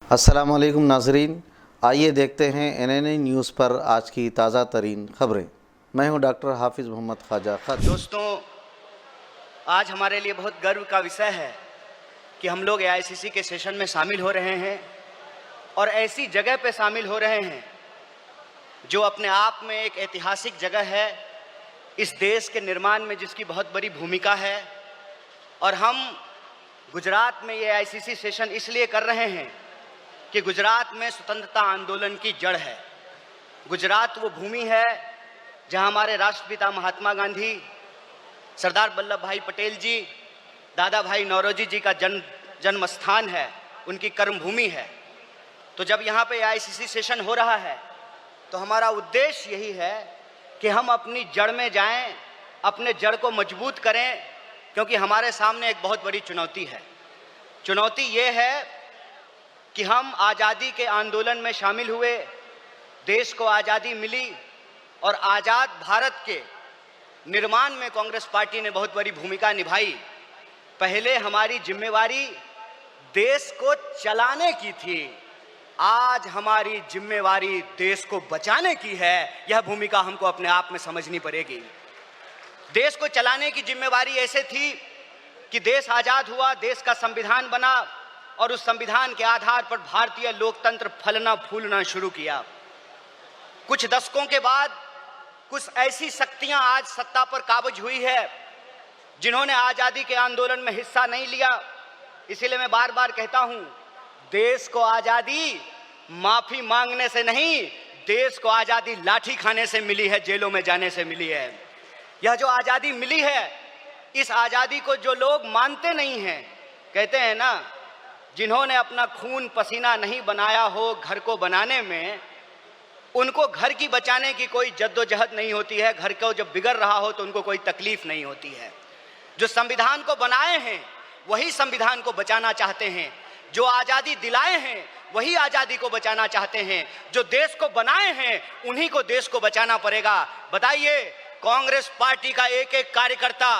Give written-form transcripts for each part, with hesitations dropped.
अस्सलाम वालेकुम नाज़रीन, आइए देखते हैं एनएनए न्यूज़ पर आज की ताज़ा तरीन खबरें। मैं हूं डॉक्टर हाफिज़ मोहम्मद ख्वाजा खत। दोस्तों, आज हमारे लिए बहुत गर्व का विषय है कि हम लोग एआईसीसी के सेशन में शामिल हो रहे हैं और ऐसी जगह पे शामिल हो रहे हैं जो अपने आप में एक ऐतिहासिक जगह है, इस देश के निर्माण में जिसकी बहुत बड़ी भूमिका है। और हम गुजरात में ये एआईसीसी सेशन इसलिए कर रहे हैं कि गुजरात में स्वतंत्रता आंदोलन की जड़ है। गुजरात वो भूमि है जहां हमारे राष्ट्रपिता महात्मा गांधी, सरदार वल्लभ भाई पटेल जी, दादा भाई नौरोजी जी का जन्म स्थान है, उनकी कर्मभूमि है। तो जब यहाँ पे एआईसीसी सेशन हो रहा है तो हमारा उद्देश्य यही है कि हम अपनी जड़ में जाएं, अपने जड़ को मजबूत करें, क्योंकि हमारे सामने एक बहुत बड़ी चुनौती है। चुनौती ये है कि हम आज़ादी के आंदोलन में शामिल हुए, देश को आज़ादी मिली और आज़ाद भारत के निर्माण में कांग्रेस पार्टी ने बहुत बड़ी भूमिका निभाई। पहले हमारी जिम्मेवारी देश को चलाने की थी, आज हमारी जिम्मेवारी देश को बचाने की है। यह भूमिका हमको अपने आप में समझनी पड़ेगी। देश को चलाने की जिम्मेवारी ऐसे थी कि देश आज़ाद हुआ, देश का संविधान बना और उस संविधान के आधार पर भारतीय लोकतंत्र फलना फूलना शुरू किया। कुछ दशकों के बाद कुछ ऐसी शक्तियां आज सत्ता पर काबिज हुई है जिन्होंने आज़ादी के आंदोलन में हिस्सा नहीं लिया। इसीलिए मैं बार बार कहता हूं, देश को आज़ादी माफी मांगने से नहीं, देश को आज़ादी लाठी खाने से मिली है, जेलों में जाने से मिली है। यह जो आज़ादी मिली है, इस आज़ादी को जो लोग मानते नहीं हैं, कहते हैं ना, जिन्होंने अपना खून पसीना नहीं बनाया हो घर को बनाने में, उनको घर की बचाने की कोई जद्दोजहद नहीं होती है। घर को जब बिगड़ रहा हो तो उनको कोई तकलीफ नहीं होती है। जो संविधान को बनाए हैं वही संविधान को बचाना चाहते हैं, जो आज़ादी दिलाए हैं वही आज़ादी को बचाना चाहते हैं, जो देश को बनाए हैं उन्हीं को देश को बचाना पड़ेगा। बताइए, कांग्रेस पार्टी का एक एक कार्यकर्ता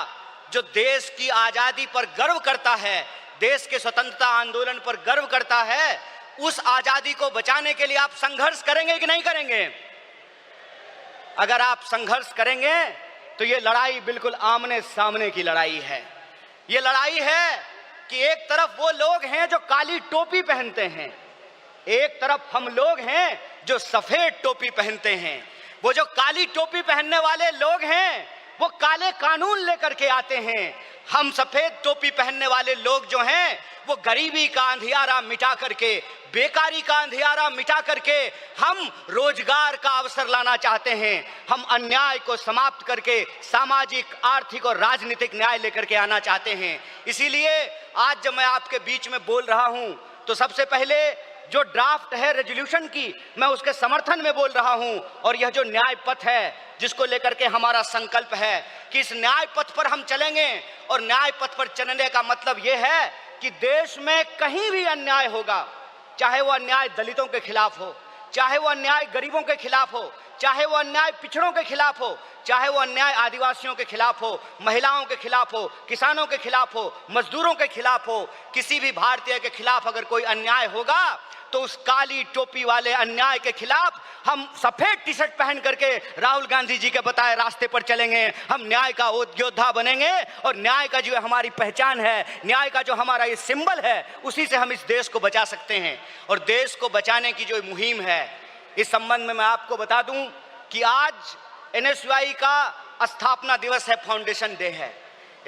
जो देश की आज़ादी पर गर्व करता है, देश के स्वतंत्रता आंदोलन पर गर्व करता है, उस आज़ादी को बचाने के लिए आप संघर्ष करेंगे कि नहीं करेंगे? अगर आप संघर्ष करेंगे तो ये लड़ाई बिल्कुल आमने सामने की लड़ाई है। ये लड़ाई है कि एक तरफ वो लोग हैं जो काली टोपी पहनते हैं, एक तरफ हम लोग हैं जो सफेद टोपी पहनते हैं। वो जो काली टोपी पहनने वाले लोग हैं वो काले कानून लेकर के आते हैं। हम सफेद टोपी पहनने वाले लोग जो हैं वो गरीबी का अंधियारा मिटा करके, बेकारी का अंधियारा मिटा करके हम रोजगार का अवसर लाना चाहते हैं। हम अन्याय को समाप्त करके सामाजिक, आर्थिक और राजनीतिक न्याय लेकर के आना चाहते हैं। इसीलिए आज जब मैं आपके बीच में बोल रहा हूं तो सबसे पहले जो ड्राफ्ट है रेजोल्यूशन की, मैं उसके समर्थन में बोल रहा हूं। और यह जो न्याय पथ है जिसको लेकर के हमारा संकल्प है कि इस न्याय पथ पर हम चलेंगे, और न्याय पथ पर चलने का मतलब यह है कि देश में कहीं भी अन्याय होगा, चाहे वो अन्याय दलितों के खिलाफ हो, चाहे वो अन्याय गरीबों के खिलाफ हो, चाहे वो अन्याय पिछड़ों के खिलाफ हो, चाहे वो अन्याय आदिवासियों के खिलाफ हो, महिलाओं के खिलाफ हो, किसानों के खिलाफ हो, मजदूरों के खिलाफ हो, किसी भी भारतीय के खिलाफ अगर कोई अन्याय होगा तो उस काली टोपी वाले अन्याय के खिलाफ हम सफेद टी शर्ट पहन करके राहुल गांधी जी के बताए रास्ते पर चलेंगे। हम न्याय का योद्धा बनेंगे और न्याय का जो हमारी पहचान है, न्याय का जो हमारा ये सिंबल है, उसी से हम इस देश को बचा सकते हैं। और देश को बचाने की जो मुहिम है, इस संबंध में मैं आपको बता दूं कि आज एनएसयूआई का स्थापना दिवस है, फाउंडेशन डे है।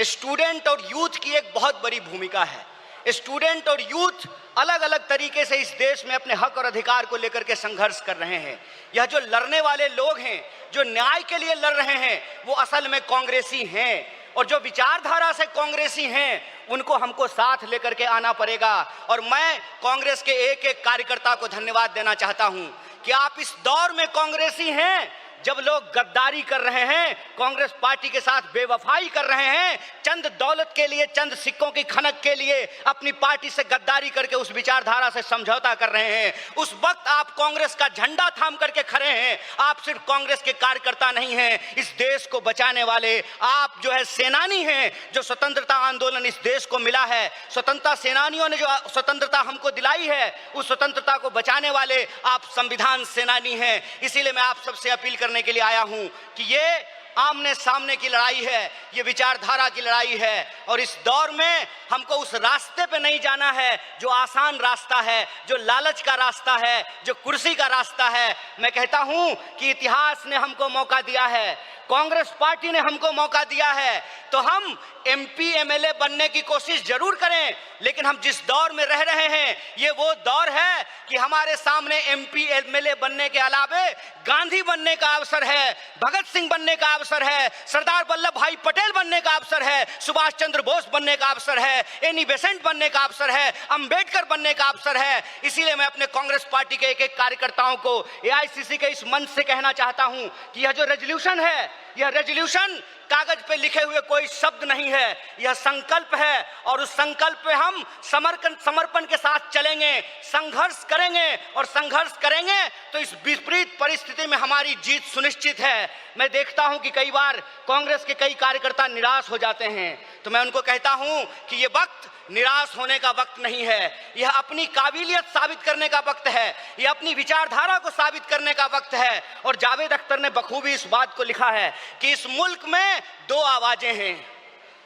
स्टूडेंट और यूथ की एक बहुत बड़ी भूमिका है। स्टूडेंट और यूथ अलग अलग तरीके से इस देश में अपने हक और अधिकार को लेकर के संघर्ष कर रहे हैं। यह जो लड़ने वाले लोग हैं, जो न्याय के लिए लड़ रहे हैं, वो असल में कांग्रेसी हैं। और जो विचारधारा से कांग्रेसी हैं उनको हमको साथ लेकर के आना पड़ेगा। और मैं कांग्रेस के एक एक कार्यकर्ता को धन्यवाद देना चाहता हूं कि आप इस दौर में कांग्रेसी हैं जब लोग गद्दारी कर रहे हैं, कांग्रेस पार्टी के साथ बेवफाई कर रहे हैं, चंद दौलत के लिए, चंद सिक्कों की खनक के लिए अपनी पार्टी से गद्दारी करके उस विचारधारा से समझौता कर रहे हैं, उस वक्त आप कांग्रेस का झंडा थाम करके खड़े हैं। आप सिर्फ कांग्रेस के कार्यकर्ता नहीं हैं, इस देश को बचाने वाले आप जो है सेनानी हैं। जो स्वतंत्रता आंदोलन इस देश को मिला है, स्वतंत्रता सेनानियों ने जो स्वतंत्रता हमको दिलाई है, उस स्वतंत्रता को बचाने वाले आप संविधान सेनानी हैं। इसीलिए मैं आप सबसे अपील करने के लिए आया हूं कि ये आमने सामने की लड़ाई है, ये विचारधारा की लड़ाई है, और इस दौर में हमको उस रास्ते पे नहीं जाना है जो आसान रास्ता है, जो लालच का रास्ता है, जो कुर्सी का रास्ता है। मैं कहता हूं कि इतिहास ने हमको मौका दिया है, कांग्रेस पार्टी ने हमको मौका दिया है, तो हम एमपी एमएलए बनने की कोशिश जरूर करें, लेकिन हम जिस दौर में रह रहे हैं ये वो दौर है कि हमारे सामने एमपी एमएलए बनने के अलावे गांधी बनने का अवसर है, भगत सिंह बनने का अवसर है, सरदार वल्लभ भाई पटेल बनने का अवसर है, सुभाष चंद्र बोस बनने का अवसर है, एनी बेसेंट बनने का अवसर है, अंबेडकर बनने का अवसर है। इसीलिए मैं अपने कांग्रेस पार्टी के एक एक कार्यकर्ताओं को एआईसीसी के इस मंच से कहना चाहता हूं कि यह जो रेजोल्यूशन है, यह रेजोल्यूशन कागज पे लिखे हुए कोई शब्द नहीं है, यह संकल्प है, और उस संकल्प पे हम समर्पण के साथ चलेंगे, संघर्ष करेंगे, और संघर्ष करेंगे तो इस विपरीत परिस्थिति में हमारी जीत सुनिश्चित है। मैं देखता हूं कि कई बार कांग्रेस के कई कार्यकर्ता निराश हो जाते हैं, तो मैं उनको कहता हूं कि ये वक्त निराश होने का वक्त नहीं है, यह अपनी काबिलियत साबित करने का वक्त है, यह अपनी विचारधारा को साबित करने का वक्त है। और जावेद अख्तर ने बखूबी इस बात को लिखा है कि इस मुल्क में दो आवाजें हैं,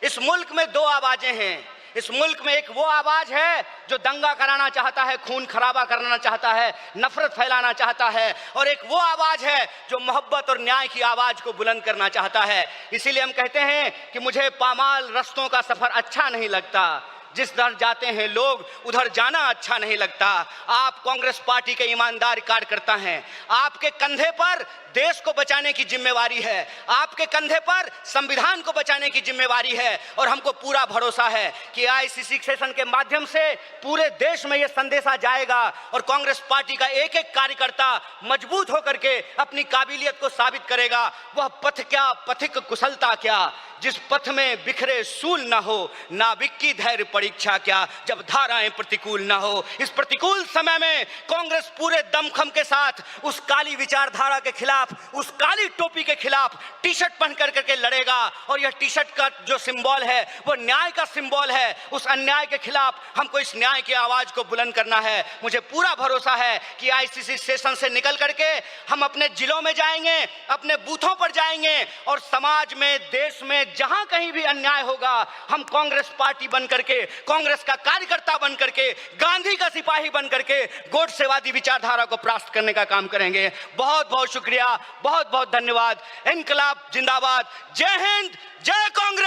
इस मुल्क में दो आवाजें हैं। इस मुल्क में एक वो आवाज है जो दंगा कराना चाहता है, खून खराबा करना चाहता है, नफरत फैलाना चाहता है, और एक वो आवाज है जो मोहब्बत और न्याय की आवाज को बुलंद करना चाहता है। इसीलिए हम कहते हैं कि मुझे पामाल रस्तों का सफर अच्छा नहीं लगता, जिस दर जाते हैं लोग उधर जाना अच्छा नहीं लगता। आप कांग्रेस पार्टी के ईमानदार कार्यकर्ता हैं, आपके कंधे पर देश को बचाने की जिम्मेवारी है, आपके कंधे पर संविधान को बचाने की जिम्मेवारी है, और हमको पूरा भरोसा है कि आईसीसी सेशन के माध्यम से पूरे देश में यह संदेशा जाएगा, और कांग्रेस पार्टी का एक एक कार्यकर्ता मजबूत होकर के अपनी काबिलियत को साबित करेगा। वह पथ क्या, पथिक कुशलता क्या, जिस पथ में बिखरे सूल ना हो, नाविक की धैर्य परीक्षा क्या, जब धाराएं प्रतिकूल ना हो। इस प्रतिकूल समय में कांग्रेस पूरे दमखम के साथ उस काली विचारधारा के खिलाफ, उस काली टोपी के खिलाफ टी शर्ट पहन करके लड़ेगा, और यह टी शर्ट का जो सिंबल है वो न्याय का सिंबल है। उस अन्याय के खिलाफ हमको इस न्याय की आवाज को बुलंद करना है। मुझे पूरा भरोसा है कि आईसीसी सेशन से निकल करके हम अपने जिलों में जाएंगे, अपने बूथों पर जाएंगे, और समाज में, देश में जहां कहीं भी अन्याय होगा, हम कांग्रेस पार्टी बन करके, कांग्रेस का कार्यकर्ता बन करके, गांधी का सिपाही बन करके गोडसेवादी विचारधारा को परास्त करने का काम करेंगे। बहुत बहुत शुक्रिया, बहुत बहुत धन्यवाद। इनकलाब जिंदाबाद, जय हिंद, जय कांग्रेस।